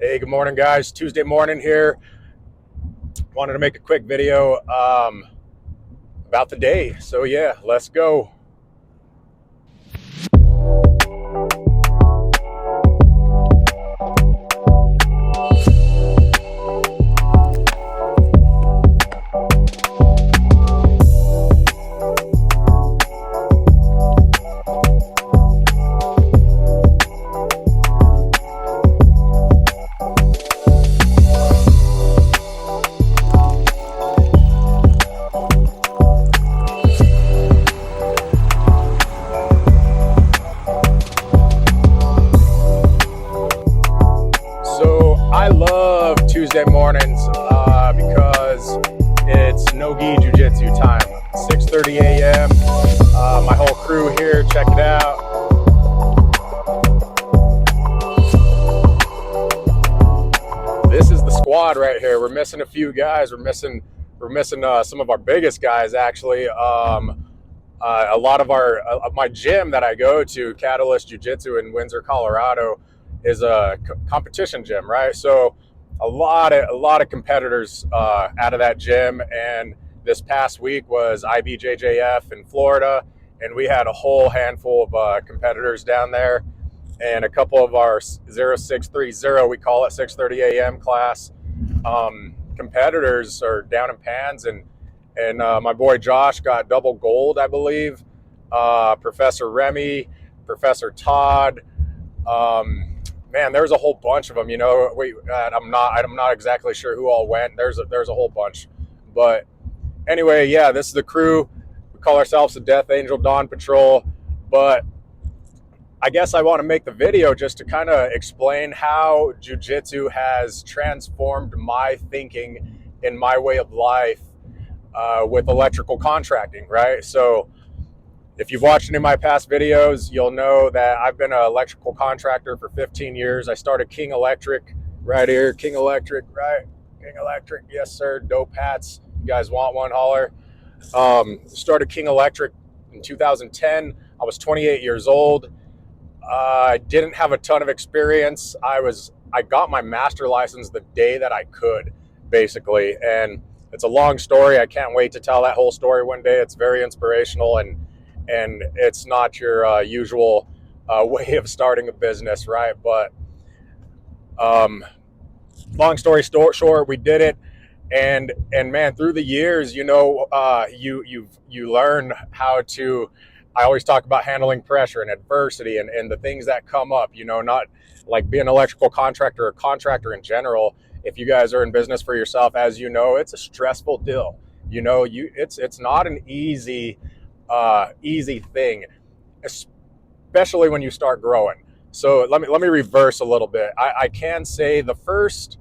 Hey, good morning, guys. Tuesday morning here. Wanted to make a quick video about the day. So yeah, let's go. So I love Tuesday mornings because it's no-gi jiu-jitsu time. 6:30 a.m. My whole crew here, check it out. This is the squad right here. We're missing a few guys. We're missing some of our biggest guys actually. A lot of my gym that I go to, Catalyst Jiu-Jitsu in Windsor, Colorado, is a competition gym, right? So a lot of competitors out of that gym. And this past week was IBJJF in Florida, and we had a whole handful of competitors down there, and a couple of our 0630, we call it 6:30 a.m. class competitors are down in pans, and my boy Josh got double gold, I believe. Professor Remy, Professor Todd. Man, there's a whole bunch of them. I'm not exactly sure who all went. There's a whole bunch, but anyway, yeah, this is the crew. We call ourselves the Death Angel Dawn Patrol, but I guess I want to make the video just to kind of explain how jiu-jitsu has transformed my thinking and my way of life with electrical contracting, right? So if you've watched any of my past videos, you'll know that I've been an electrical contractor for 15 years. I started King Electric right here. King Electric, right? King Electric, yes, sir. Dope hats. You guys want one, holler. Started King Electric in 2010. I was 28 years old. I didn't have a ton of experience. I got my master license the day that I could, basically. And it's a long story. I can't wait to tell that whole story one day. It's very inspirational, and it's not your usual way of starting a business, right? But long story short, we did it. And man, through the years, you learn how to. I always talk about handling pressure and adversity and the things that come up. Not like being an electrical contractor or contractor in general. If you guys are in business for yourself, as you know, it's a stressful deal. It's not an easy thing, especially when you start growing. So let me reverse a little bit. I can say the first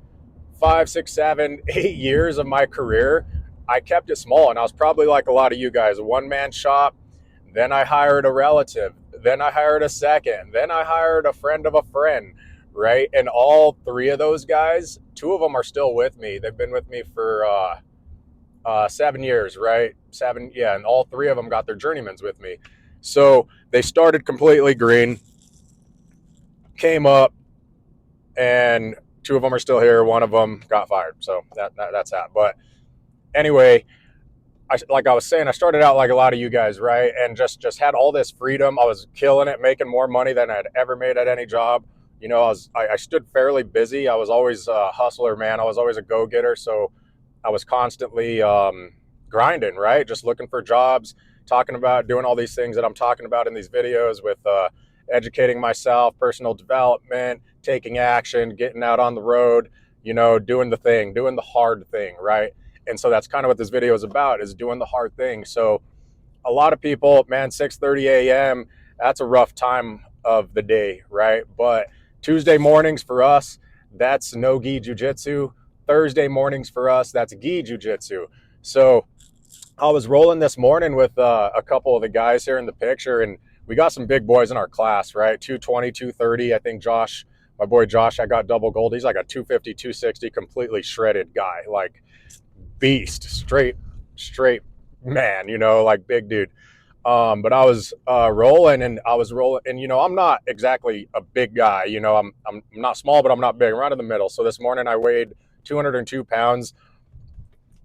5, 6, 7, 8 years of my career, I kept it small, and I was probably like a lot of you guys, a one-man shop. Then I hired a relative. Then I hired a second. Then I hired a friend of a friend, right? And all 3 of those guys, 2 of them are still with me. They've been with me for 7 years, right? 7, yeah, and all 3 of them got their journeymans with me. So they started completely green, came up, and 2 of them are still here. 1 of them got fired. So that's that. But anyway, like I was saying, I started out like a lot of you guys, right? And just had all this freedom. I was killing it, making more money than I'd ever made at any job. I stood fairly busy. I was always a hustler, man. I was always a go-getter. So I was constantly grinding, right? Just looking for jobs, talking about doing all these things that I'm talking about in these videos with educating myself, personal development, taking action, getting out on the road, doing the thing, doing the hard thing, right? And so that's kind of what this video is about, is doing the hard thing. So a lot of people, man, 6:30 a.m., that's a rough time of the day, right? But Tuesday mornings for us, that's no-gi jiu-jitsu. Thursday mornings for us, that's gi jiu-jitsu. So I was rolling this morning with a couple of the guys here in the picture, and we got some big boys in our class, right? 220, 230. I think Josh, my boy Josh, I got double gold. He's like a 250, 260, completely shredded guy, like beast, straight man, like big dude. But I was rolling, and and I'm not exactly a big guy. I'm not small, but I'm not big. I'm right in the middle. So this morning I weighed 202 pounds.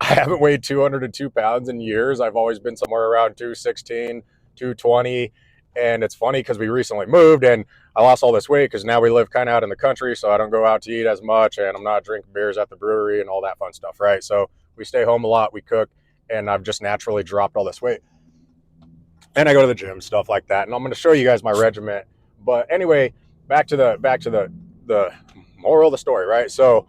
I haven't weighed 202 pounds in years. I've always been somewhere around 216, 220. And it's funny because we recently moved and I lost all this weight because now we live kind of out in the country. So I don't go out to eat as much and I'm not drinking beers at the brewery and all that fun stuff, right? So we stay home a lot, we cook, and I've just naturally dropped all this weight. And I go to the gym, stuff like that. And I'm going to show you guys my regiment. But anyway, back to the moral of the story, right? So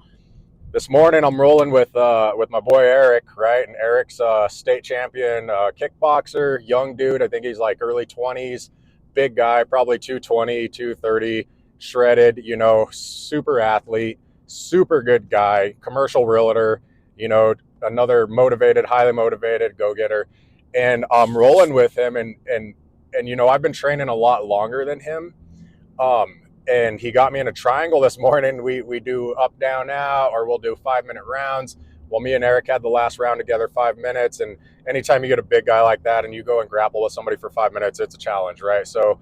this morning I'm rolling with my boy Eric, right? And Eric's state champion kickboxer, young dude. I think he's like early 20s, big guy, probably 220, 230, shredded, super athlete, super good guy, commercial realtor, another motivated, highly motivated go-getter. And I'm rolling with him, and I've been training a lot longer than him. And he got me in a triangle this morning. We do up, down, out, or we'll do 5-minute rounds. Well, me and Eric had the last round together, 5 minutes. And anytime you get a big guy like that and you go and grapple with somebody for 5 minutes, it's a challenge, right? So,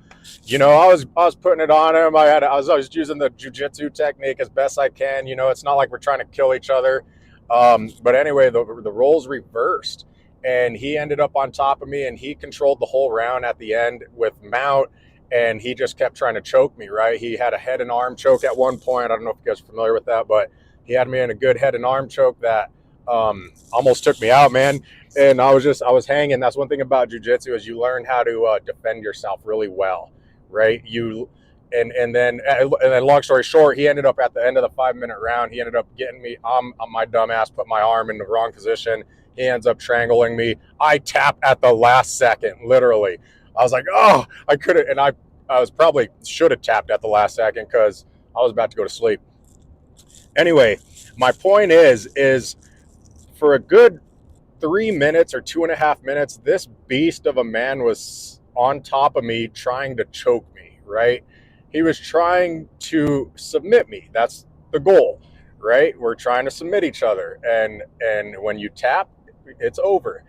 I was putting it on him. I was using the Jiu-Jitsu technique as best I can. It's not like we're trying to kill each other. But anyway, the roles reversed, and he ended up on top of me, and he controlled the whole round at the end with mount. And he just kept trying to choke me, right? He had a head and arm choke at one point. I don't know if you guys are familiar with that, but he had me in a good head and arm choke that almost took me out, man. And I was hanging. That's one thing about jiu-jitsu is you learn how to defend yourself really well, right? And then long story short, he ended up at the end of the 5-minute round. He ended up getting me. My dumb ass put my arm in the wrong position. He ends up strangling me. I tap at the last second, literally. I was like, oh, I couldn't, and I was probably should have tapped at the last second because I was about to go to sleep. Anyway, my point is for a good 3 minutes or 2.5 minutes, this beast of a man was on top of me trying to choke me, right? He was trying to submit me. That's the goal, right? We're trying to submit each other. And when you tap, it's over.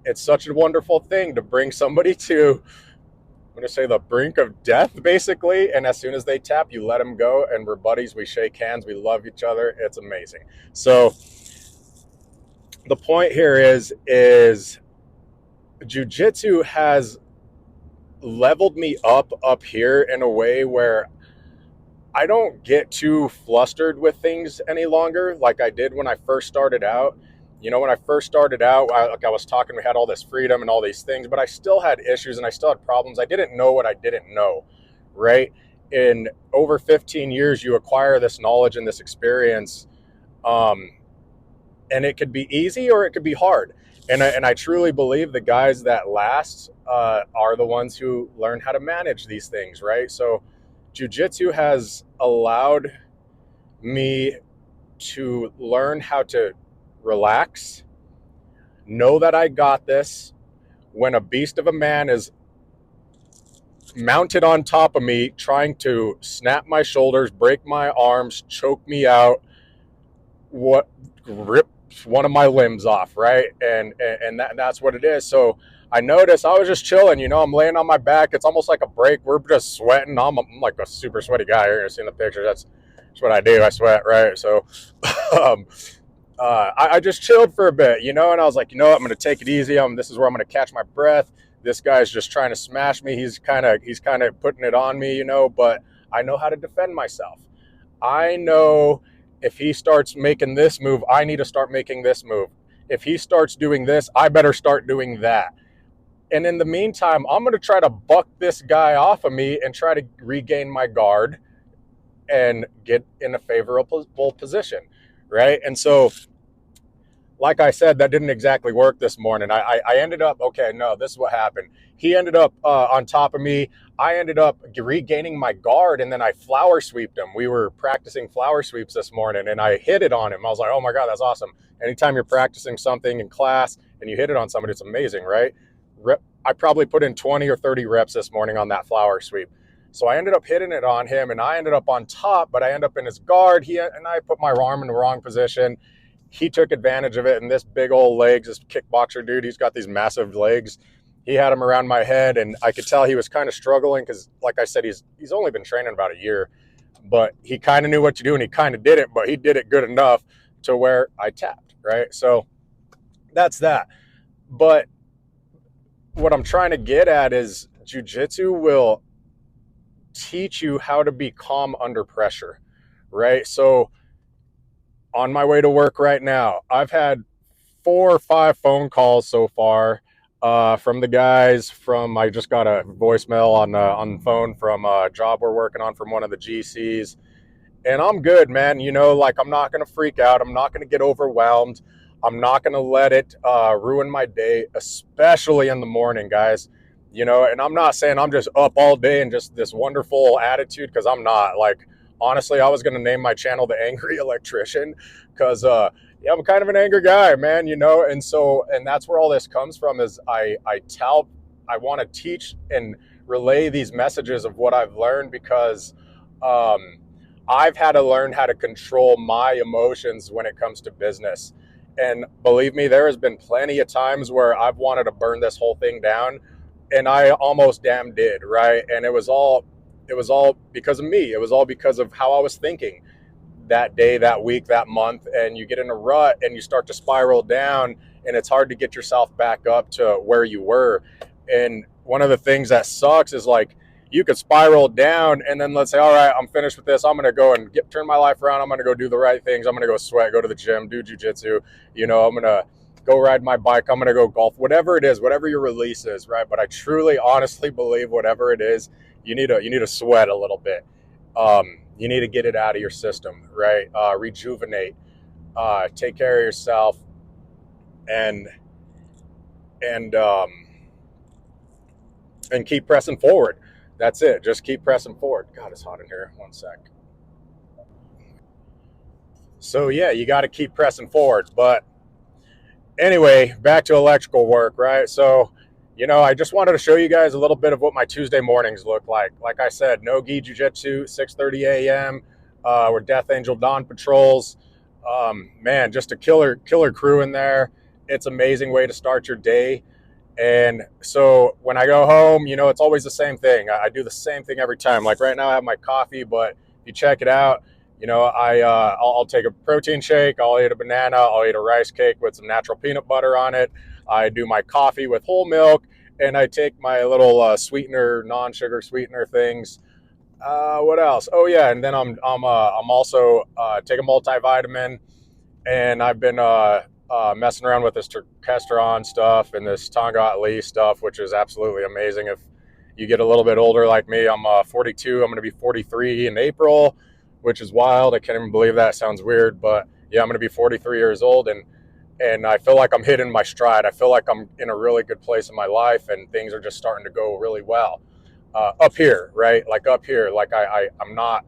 It's such a wonderful thing to bring somebody to, I'm going to say, the brink of death, basically. And as soon as they tap, you let them go. And we're buddies. We shake hands. We love each other. It's amazing. So the point here is jiu-jitsu has leveled me up here in a way where I don't get too flustered with things any longer like I did when I first started out. When I first started out, I was talking, we had all this freedom and all these things, but I still had issues and I still had problems. I didn't know what I didn't know, right? In over 15 years, you acquire this knowledge and this experience, and it could be easy or it could be hard. And I truly believe the guys that last are the ones who learn how to manage these things, right? So jiu-jitsu has allowed me to learn how to relax, know that I got this. When a beast of a man is mounted on top of me, trying to snap my shoulders, break my arms, choke me out, rip one of my limbs off, right? And that's what it is. So I noticed I was just chilling, I'm laying on my back. It's almost like a break. We're just sweating. I'm like a super sweaty guy. You're gonna see in the picture. That's what I do. I sweat, right? So I just chilled for a bit, and I was like, I'm going to take it easy. This is where I'm going to catch my breath. This guy's just trying to smash me. He's kind of putting it on me, but I know how to defend myself. I know if he starts making this move, I need to start making this move. If he starts doing this, I better start doing that. And in the meantime, I'm going to try to buck this guy off of me and try to regain my guard and get in a favorable position, right? And so, like I said, that didn't exactly work this morning. I ended up, okay, no, this is what happened. He ended up on top of me. I ended up regaining my guard, and then I flower sweeped him. We were practicing flower sweeps this morning, and I hit it on him. I was like, oh my God, that's awesome. Anytime you're practicing something in class and you hit it on somebody, it's amazing, right? I probably put in 20 or 30 reps this morning on that flower sweep. So I ended up hitting it on him, and I ended up on top, but I ended up in his guard. And I put my arm in the wrong position. He took advantage of it, and this big old legs, this kickboxer dude, he's got these massive legs. he had him around my head, and I could tell he was kind of struggling because, like I said, he's only been training about a year, but he kind of knew what to do and he kind of did it, but he did it good enough to where I tapped, right? So that's that. But what I'm trying to get at is jiu-jitsu will teach you how to be calm under pressure, right? So on my way to work right now, I've had 4 or 5 phone calls so far from the guys. From I just got a voicemail on the phone from a job we're working on from one of the GCs, and I'm good, man. You know, like I'm not gonna freak out. I'm not gonna get overwhelmed. I'm not gonna let it ruin my day, especially in the morning, guys. You know, and I'm not saying I'm just up all day and just this wonderful attitude, because I'm not. Like, honestly, I was gonna name my channel the Angry Electrician, because yeah, I'm kind of an angry guy, man. You know, and that's where all this comes from. Is I want to teach and relay these messages of what I've learned, because um, I've had to learn how to control my emotions when it comes to business. And believe me, there has been plenty of times where I've wanted to burn this whole thing down, and I almost damn did, right? And it was all because of me. It was all because of how I was thinking that day, that week, that month, and you get in a rut and you start to spiral down, and it's hard to get yourself back up to where you were. And one of the things that sucks is, like, you could spiral down and then let's say, all right, I'm finished with this. I'm going to go and turn my life around. I'm going to go do the right things. I'm going to go sweat, go to the gym, do jujitsu. You know, I'm going to go ride my bike. I'm going to go golf, whatever it is, whatever your release is, right? But I truly, honestly believe whatever it is, you need to sweat a little bit. You need to get it out of your system, right? Rejuvenate, take care of yourself, and and um, and keep pressing forward. That's it. Just keep pressing forward. God, it's hot in here. One sec. So yeah, you got to keep pressing forward. But anyway, back to electrical work, right? So, you know, I just wanted to show you guys a little bit of what my Tuesday mornings look like. Like I said, no gi jiu-jitsu, 6:30 a.m. We're Death Angel Dawn patrols. Man, just a killer crew in there. It's an amazing way to start your day. And so when I go home, you know, it's always the same thing. I do the same thing every time. Like right now, I have my coffee, but if you check it out, you know, I'll take a protein shake, I'll eat a banana, I'll eat a rice cake with some natural peanut butter on it. I do my coffee with whole milk, and I take my little sweetener, non-sugar sweetener things. What else? Oh yeah, and then I'm also take a multivitamin, and I've been messing around with this Turkesterone stuff and this Tongat Lee stuff, which is absolutely amazing. If you get a little bit older like me, I'm 42. I'm going to be 43 in April, which is wild. I can't even believe that. Sounds weird, but yeah, I'm going to be 43 years old, and I feel like I'm hitting my stride. I feel like I'm in a really good place in my life, and things are just starting to go really well up here, right? Like up here, like I'm not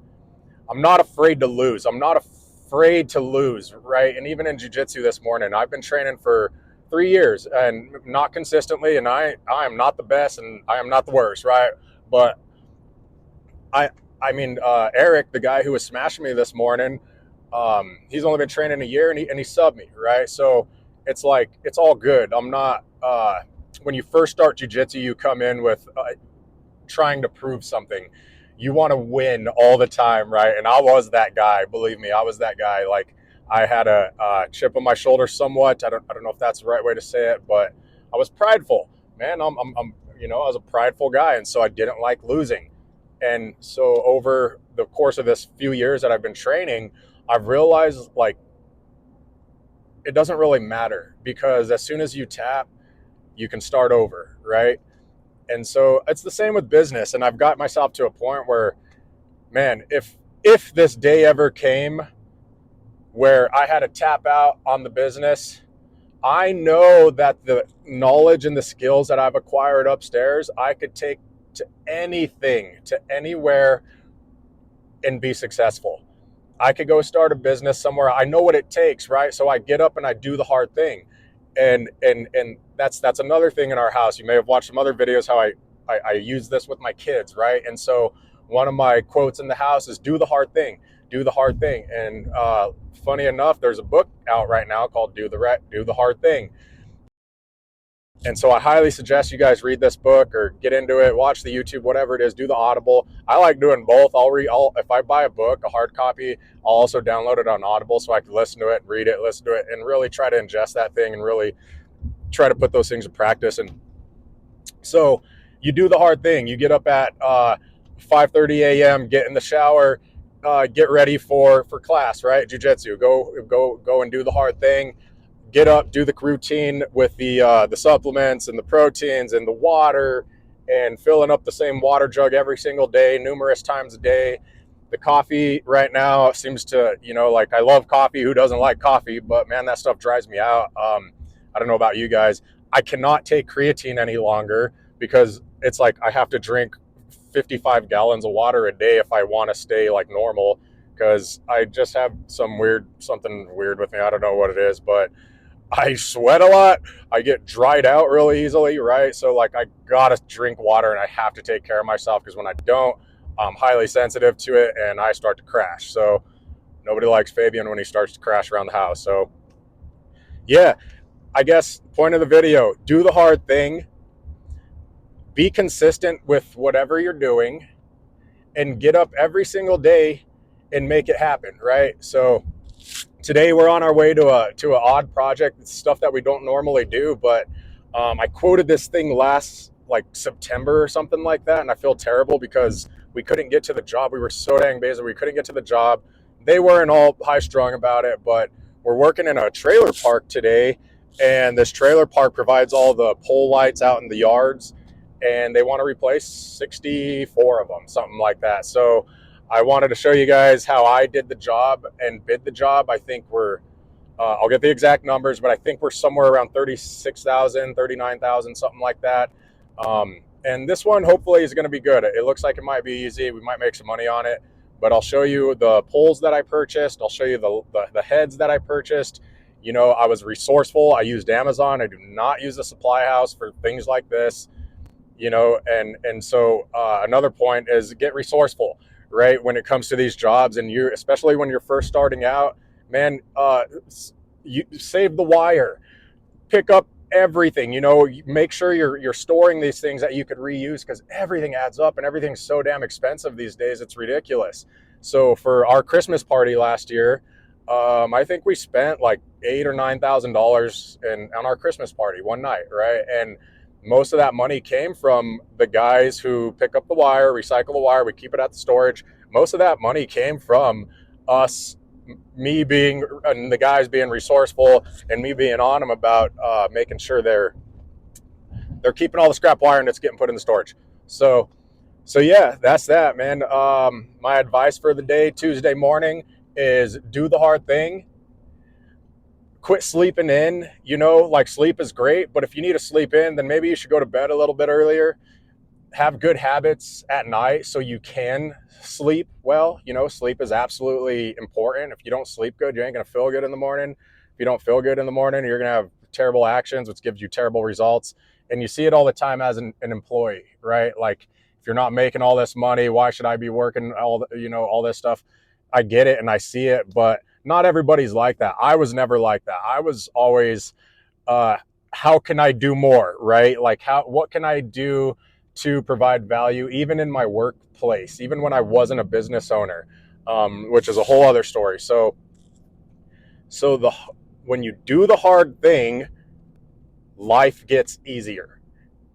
afraid to lose. I'm not afraid to lose, right? And even in jiu-jitsu this morning, I've been training for 3 years and not consistently, and I am not the best and I am not the worst, right? But I I mean, Eric, the guy who was smashing me this morning, he's only been training a year, and he subbed me, right? So it's like, it's all good. I'm not when you first start jiu-jitsu, you come in with trying to prove something. You want to win all the time, right? And I was that guy. Believe me, I was that guy. Like, I had a chip on my shoulder somewhat. I don't know if that's the right way to say it, but I was prideful, man. You know, I was a prideful guy, and so I didn't like losing. And so over the course of this few years that I've been training, I've realized, like, it doesn't really matter, because as soon as you tap, you can start over, right? And so it's the same with business. And I've got myself to a point where, man, if this day ever came where I had to tap out on the business, I know that the knowledge and the skills that I've acquired upstairs, I could take to anything, to anywhere, and be successful. I could go start a business somewhere. I know what it takes, right? So I get up and I do the hard thing. And that's another thing in our house. You may have watched some other videos how I use this with my kids, right? And so one of my quotes in the house is, do the hard thing, do the hard thing. And funny enough, there's a book out right now called do the hard thing. And so I highly suggest you guys read this book or get into it, watch the YouTube, whatever it is, do the Audible. I like doing both. If I buy a book, a hard copy, I'll also download it on Audible so I can listen to it, read it, listen to it, and really try to ingest that thing and really try to put those things in practice. And so you do the hard thing. You get up at 5:30 a.m., get in the shower, get ready for class, right? Jiu-Jitsu. Go and do the hard thing. Get up, do the routine with the supplements and the proteins and the water, and filling up the same water jug every single day, numerous times a day. The coffee right now seems to, like, I love coffee. Who doesn't like coffee? But man, that stuff drives me out. I don't know about you guys. I cannot take creatine any longer because it's like I have to drink 55 gallons of water a day if I want to stay like normal, because I just have something weird with me. I don't know what it is, but I sweat a lot. I get dried out really easily, right? So like I gotta drink water and I have to take care of myself, because when I don't, I'm highly sensitive to it and I start to crash. So nobody likes Fabian when he starts to crash around the house. So yeah, I guess point of the video, do the hard thing, be consistent with whatever you're doing, and get up every single day and make it happen, right? So today we're on our way to an odd project. It's stuff that we don't normally do, but I quoted this thing last like September or something like that, and I feel terrible because we couldn't get to the job. We were so dang busy. We couldn't get to the job. They weren't all high strung about it, but we're working in a trailer park today, and this trailer park provides all the pole lights out in the yards, and they want to replace 64 of them, something like that. So I wanted to show you guys how I did the job and bid the job. I think I'll get the exact numbers, but I think we're somewhere around 36,000, 39,000, something like that. And this one hopefully is going to be good. It looks like it might be easy. We might make some money on it, but I'll show you the poles that I purchased. I'll show you the heads that I purchased. I was resourceful. I used Amazon. I do not use a supply house for things like this. And so another point is get resourceful, right? When it comes to these jobs, and especially when you're first starting out, man, you save the wire, pick up everything, make sure you're storing these things that you could reuse, because everything adds up and everything's so damn expensive these days. It's ridiculous. So for our Christmas party last year, I think we spent like $8,000 or $9,000 on our Christmas party one night, right? And most of that money came from the guys who pick up the wire, recycle the wire, we keep it at the storage. Most of that money came from us, and the guys being resourceful, and me being on them about making sure they're keeping all the scrap wire and it's getting put in the storage. So yeah, that's that, man. My advice for the day, Tuesday morning, is do the hard thing. Quit sleeping in. Like, sleep is great, but if you need to sleep in, then maybe you should go to bed a little bit earlier. Have good habits at night so you can sleep well. Sleep is absolutely important. If you don't sleep good, you ain't going to feel good in the morning. If you don't feel good in the morning, you're going to have terrible actions, which gives you terrible results. And you see it all the time as an employee, right? Like, if you're not making all this money, why should I be working all this stuff? I get it and I see it, but not everybody's like that. I was never like that. I was always, how can I do more, right? Like, what can I do to provide value, even in my workplace, even when I wasn't a business owner, which is a whole other story. So when you do the hard thing, life gets easier.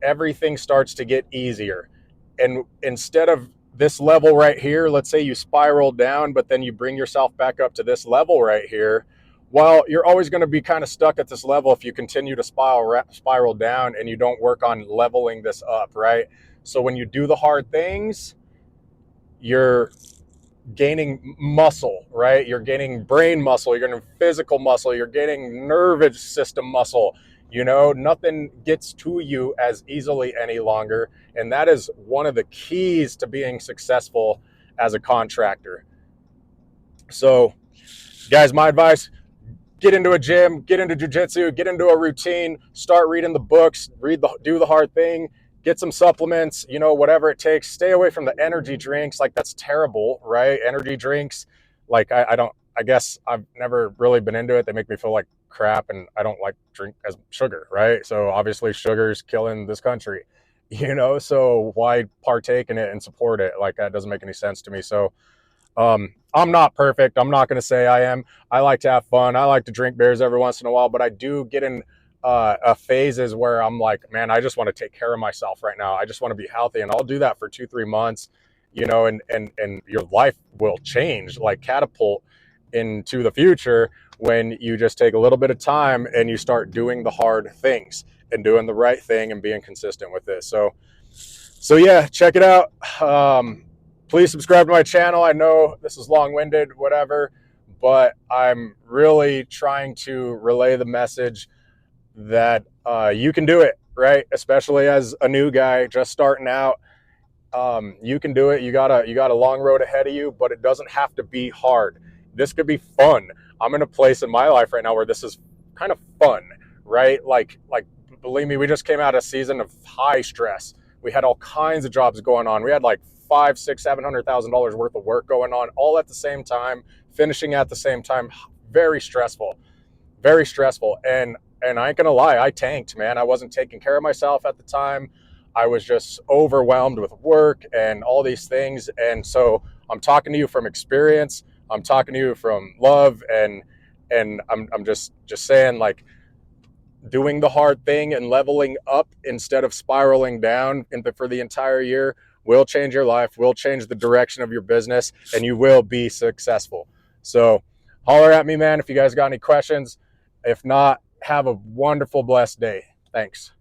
Everything starts to get easier. And instead of this level right here, let's say you spiral down, but then you bring yourself back up to this level right here. Well, you're always going to be kind of stuck at this level if you continue to spiral down and you don't work on leveling this up, right? So when you do the hard things, you're gaining muscle, right? You're gaining brain muscle, you're getting physical muscle, you're getting nervous system muscle. Nothing gets to you as easily any longer. And that is one of the keys to being successful as a contractor. So, guys, my advice, get into a gym, get into jiu-jitsu, get into a routine, start reading the books, do the hard thing, get some supplements, whatever it takes. Stay away from the energy drinks. Like, that's terrible, right? Energy drinks, like, I don't, I guess I've never really been into it. They make me feel like crap, and I don't like drink as sugar, right? So obviously sugar's killing this country, so why partake in it and support it? Like, that doesn't make any sense to me. So I'm not perfect. I'm not going to say I am. I like to have fun. I like to drink beers every once in a while, but I do get in phases where I'm like, man, I just want to take care of myself right now. I just want to be healthy, and I'll do that for 2-3 months, and your life will change, like catapult into the future when you just take a little bit of time and you start doing the hard things and doing the right thing and being consistent with it. So yeah, check it out. Please subscribe to my channel. I know this is long-winded, whatever, but I'm really trying to relay the message that you can do it, right? Especially as a new guy just starting out. You can do it. You got a long road ahead of you, but it doesn't have to be hard. This could be fun. I'm in a place in my life right now where this is kind of fun, right? Like believe me, we just came out of a season of high stress. We had all kinds of jobs going on. We had like $500,000, $600,000, $700,000 worth of work going on all at the same time, finishing at the same time. Very stressful, very stressful. And I ain't gonna lie, I tanked, man. I wasn't taking care of myself at the time. I was just overwhelmed with work and all these things. And so I'm talking to you from experience. I'm talking to you from love, and I'm just saying, like, doing the hard thing and leveling up instead of spiraling down for the entire year will change your life, will change the direction of your business, and you will be successful. So holler at me, man, if you guys got any questions. If not, have a wonderful, blessed day. Thanks.